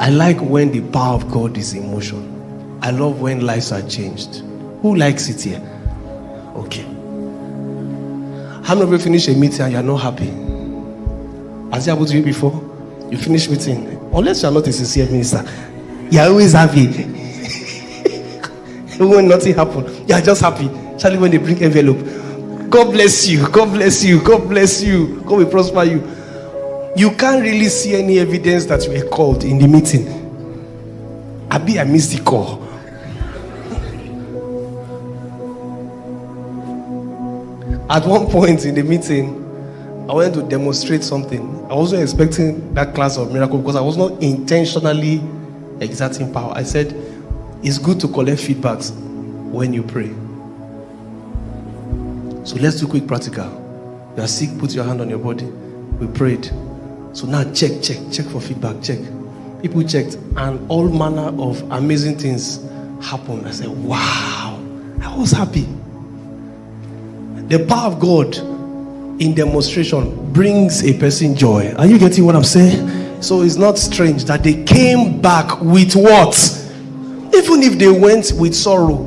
I like when the power of God is in motion. I love when lives are changed. Who likes it here? Okay. How many of you finish a meeting and you are not happy? Has it happened to you before? You finish meeting, unless you are not a sincere minister, you are always happy. When nothing happened, you are just happy. Especially when they bring envelope. God bless you. God bless you. God bless you. God will prosper you. You can't really see any evidence that you were called in the meeting. I missed the call. At one point in the meeting, I wanted to demonstrate something. I wasn't expecting that class of miracle because I was not intentionally exerting power. I said, it's good to collect feedbacks when you pray. So let's do quick practical. You are sick, put your hand on your body. We prayed. So now check for feedback, check. People checked and all manner of amazing things happened. I said, wow, I was happy. The power of God in demonstration brings a person joy. Are you getting what I'm saying? So it's not strange that they came back with what? Even if they went with sorrow.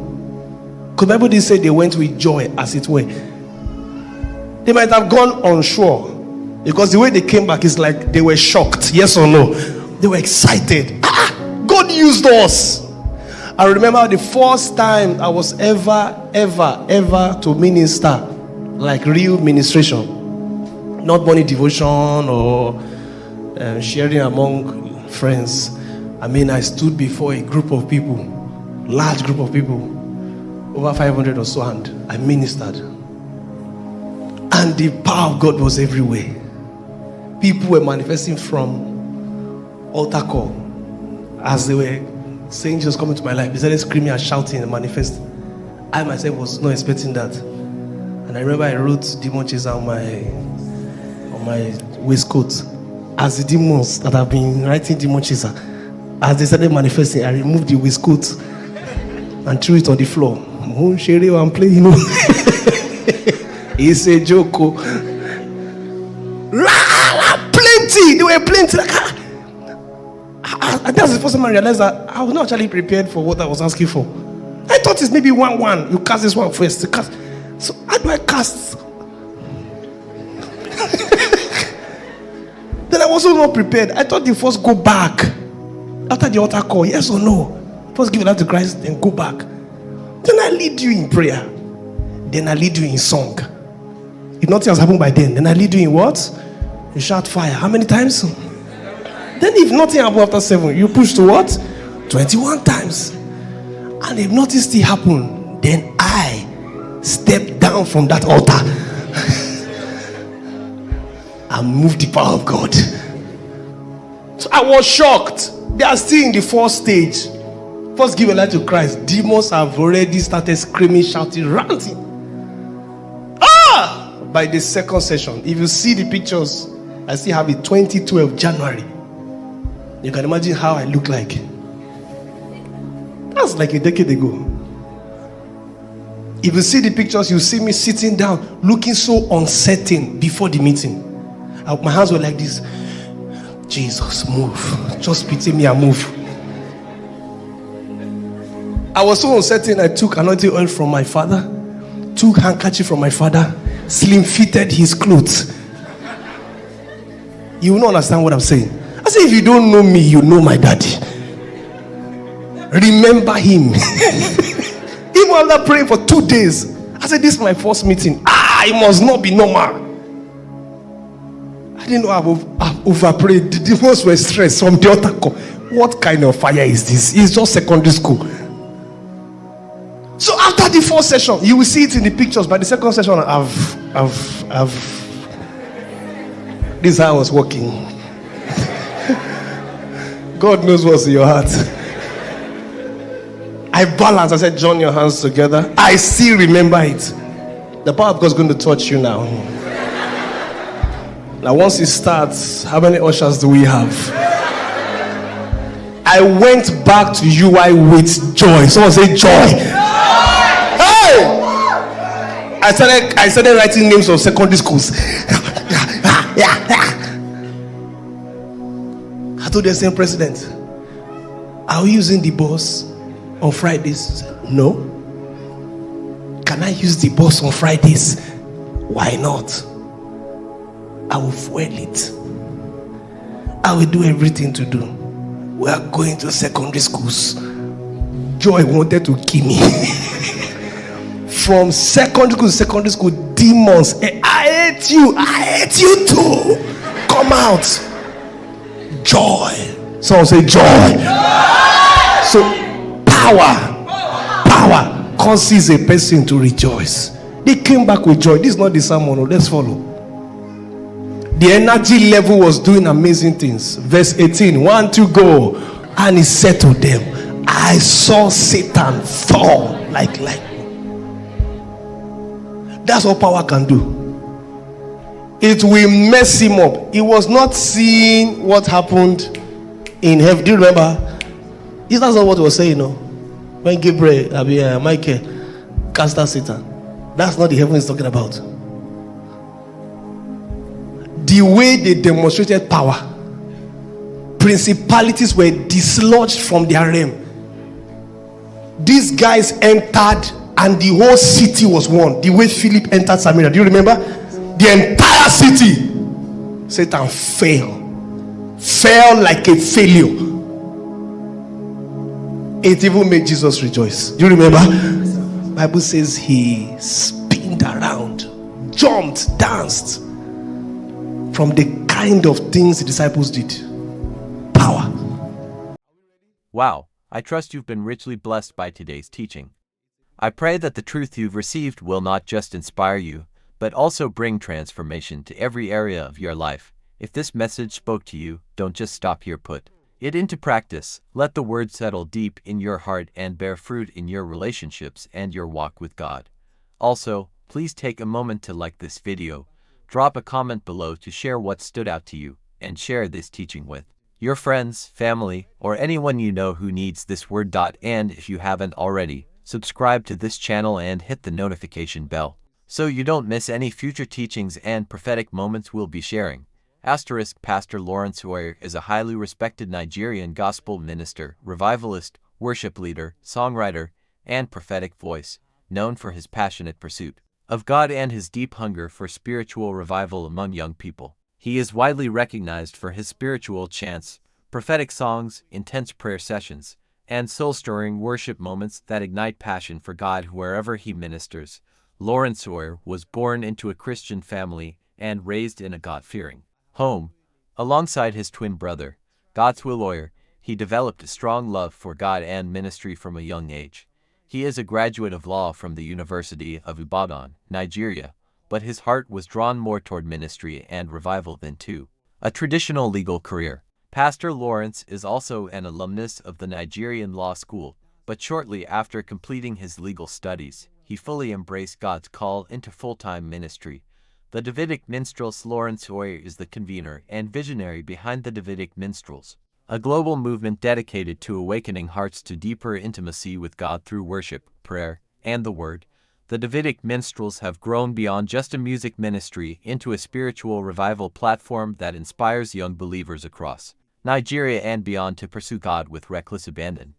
Because the Bible did say they went with joy, as it were. They might have gone unsure. Because the way they came back is like they were shocked. Yes or no? They were excited. God used us. I remember the first time I was ever to minister, like real ministration. Not morning devotion or sharing among friends. I mean, I stood before a group of people, large group of people, over 500 or so, and I ministered. And the power of God was everywhere. People were manifesting from altar call. As they were saying Jesus coming to my life, they started screaming and shouting and manifesting. I myself was not expecting that. And I remember I wrote demon chaser on my waistcoat. As the demons that have been writing demon chaser, as they started manifesting, I removed the waistcoat and threw it on the floor. I'm playing, you know. It's a joke. Plenty. There were plenty. And that's the first time I realized that I was not actually prepared for what I was asking for. I thought it's maybe 1-1. You cast this one first. You cast. So how do I cast? Then I was also not prepared. I thought they first go back after the altar call. Yes or no? First give it out to Christ, then go back. Then I lead you in prayer. Then I lead you in song. If nothing has happened by then I lead you in what? You shout fire. How many times? Then if nothing happened after 7, you push to what? 21 times. And if nothing still happened, then I step down from that altar and move the power of God. So I was shocked. They are still in the first stage. First give a life to Christ. Demons have already started screaming, shouting, ranting. By the second session, if you see the pictures, I still have it 2012 January. You can imagine how I look like. That's like a decade ago. If you see the pictures, you see me sitting down, looking so uncertain before the meeting. My hands were like this. Jesus, move. Just pity me and move. I was so uncertain, I took anointing oil from my father, took handkerchief from my father, slim fitted his clothes. You will not understand what I'm saying. I say, if you don't know me, you know my daddy. Remember him. Even after praying for 2 days, I said, this is my first meeting. It must not be normal. I didn't know I've overprayed. The demons were stressed from the altar call. What kind of fire is this? It's just secondary school. So after the first session, you will see it in the pictures. By the second session, this is how I was walking. God knows what's in your heart. I balanced. I said, join your hands together. I still remember it. The power of God is going to touch you now. Now, once it starts, how many ushers do we have? I went back to UI with joy. Someone say joy. Hey! I started writing names of secondary schools. I told the same president, Are we using the bus on Fridays? No. Can I use the bus on Fridays? Why not? I will fuel it. I will do everything to do. We are going to secondary schools. Joy wanted to kill me. From secondary school, demons. I hate you. I hate you too. Come out. Joy. Someone say joy. So power causes a person to rejoice. They came back with joy. This is not the sermon. Let's follow. The energy level was doing amazing things. Verse 18, 1, 2, go. And he said to them, I saw Satan fall like lightning. That's what power can do. It will mess him up. He was not seeing what happened in heaven. Do you remember? Is that not what he was saying? No. When Gabriel, Michael cast out Satan. That's not the heaven he's talking about. The way they demonstrated power, principalities were dislodged from their realm. These guys entered and the whole city was won. The way Philip entered Samaria. Do you remember? The entire city. Satan fell like a failure. It even made Jesus rejoice. Do you remember? The Bible says he spinned around, jumped, danced from the kind of things the disciples did. Power. Wow, I trust you've been richly blessed by today's teaching. I pray that the truth you've received will not just inspire you, but also bring transformation to every area of your life. If this message spoke to you, don't just stop here. Put it into practice. Let the word settle deep in your heart and bear fruit in your relationships and your walk with God. Also, please take a moment to like this video, drop a comment below to share what stood out to you, and share this teaching with your friends, family, or anyone you know who needs this word. And if you haven't already, subscribe to this channel and hit the notification bell so you don't miss any future teachings and prophetic moments we'll be sharing. Pastor Lawrence Oyor is a highly respected Nigerian gospel minister, revivalist, worship leader, songwriter, and prophetic voice, known for his passionate pursuit of God and his deep hunger for spiritual revival among young people. He is widely recognized for his spiritual chants, prophetic songs, intense prayer sessions, and soul-stirring worship moments that ignite passion for God wherever he ministers. Lawrence Oyor was born into a Christian family and raised in a God-fearing home. Alongside his twin brother, Godswill Oyor, he developed a strong love for God and ministry from a young age. He is a graduate of law from the University of Ibadan, Nigeria, but his heart was drawn more toward ministry and revival than to a traditional legal career. Pastor Lawrence is also an alumnus of the Nigerian Law School, but shortly after completing his legal studies, he fully embraced God's call into full-time ministry. The Davidic Minstrels. Lawrence Oyor is the convener and visionary behind the Davidic Minstrels, a global movement dedicated to awakening hearts to deeper intimacy with God through worship, prayer, and the Word. The Davidic Minstrels have grown beyond just a music ministry into a spiritual revival platform that inspires young believers across Nigeria and beyond to pursue God with reckless abandon.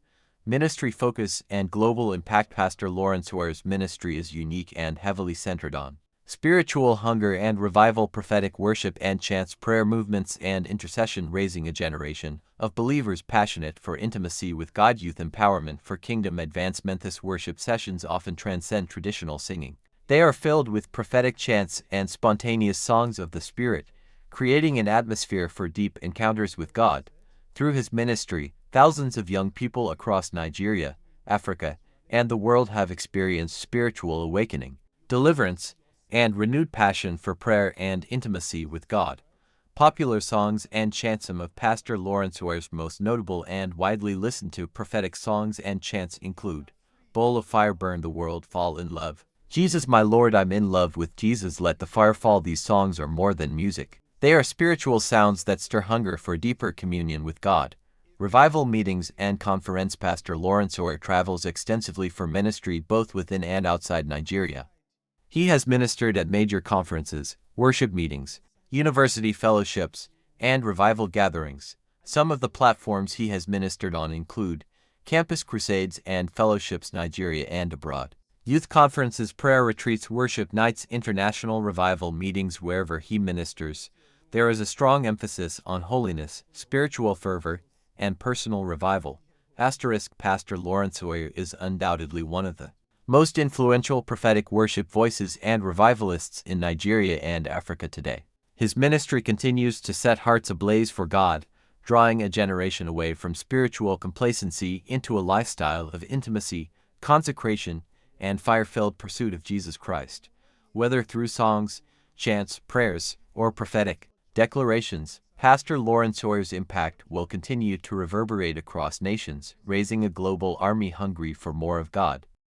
Ministry focus and global impact. Pastor Lawrence Oyor's ministry is unique and heavily centered on spiritual hunger and revival, prophetic worship and chants, prayer movements, and intercession, raising a generation of believers passionate for intimacy with God. Youth empowerment for kingdom advancement. This worship sessions often transcend traditional singing. They are filled with prophetic chants and spontaneous songs of the Spirit, creating an atmosphere for deep encounters with God. Through his ministry, thousands of young people across Nigeria, Africa, and the world have experienced spiritual awakening, deliverance, and renewed passion for prayer and intimacy with God. Popular songs and chants. Some of Pastor Lawrence Oyor's most notable and widely listened to prophetic songs and chants include Bowl of Fire, Burn the World, Fall in Love, Jesus My Lord, I'm in Love with Jesus, Let the Fire Fall. These songs are more than music. They are spiritual sounds that stir hunger for deeper communion with God. Revival meetings and conference. Pastor Lawrence Oyor travels extensively for ministry both within and outside Nigeria. He has ministered at major conferences, worship meetings, university fellowships, and revival gatherings, Some of the platforms he has ministered on include Campus Crusades and Fellowships Nigeria and abroad, youth conferences, prayer retreats, worship nights, international revival meetings. Wherever he ministers, there is a strong emphasis on holiness, spiritual fervor, and personal revival. Pastor Lawrence Oyor is undoubtedly one of the most influential prophetic worship voices and revivalists in Nigeria and Africa today. His ministry continues to set hearts ablaze for God, drawing a generation away from spiritual complacency into a lifestyle of intimacy, consecration, and fire-filled pursuit of Jesus Christ. Whether through songs, chants, prayers, or prophetic declarations, Pastor Lawrence Oyor's impact will continue to reverberate across nations, raising a global army hungry for more of God.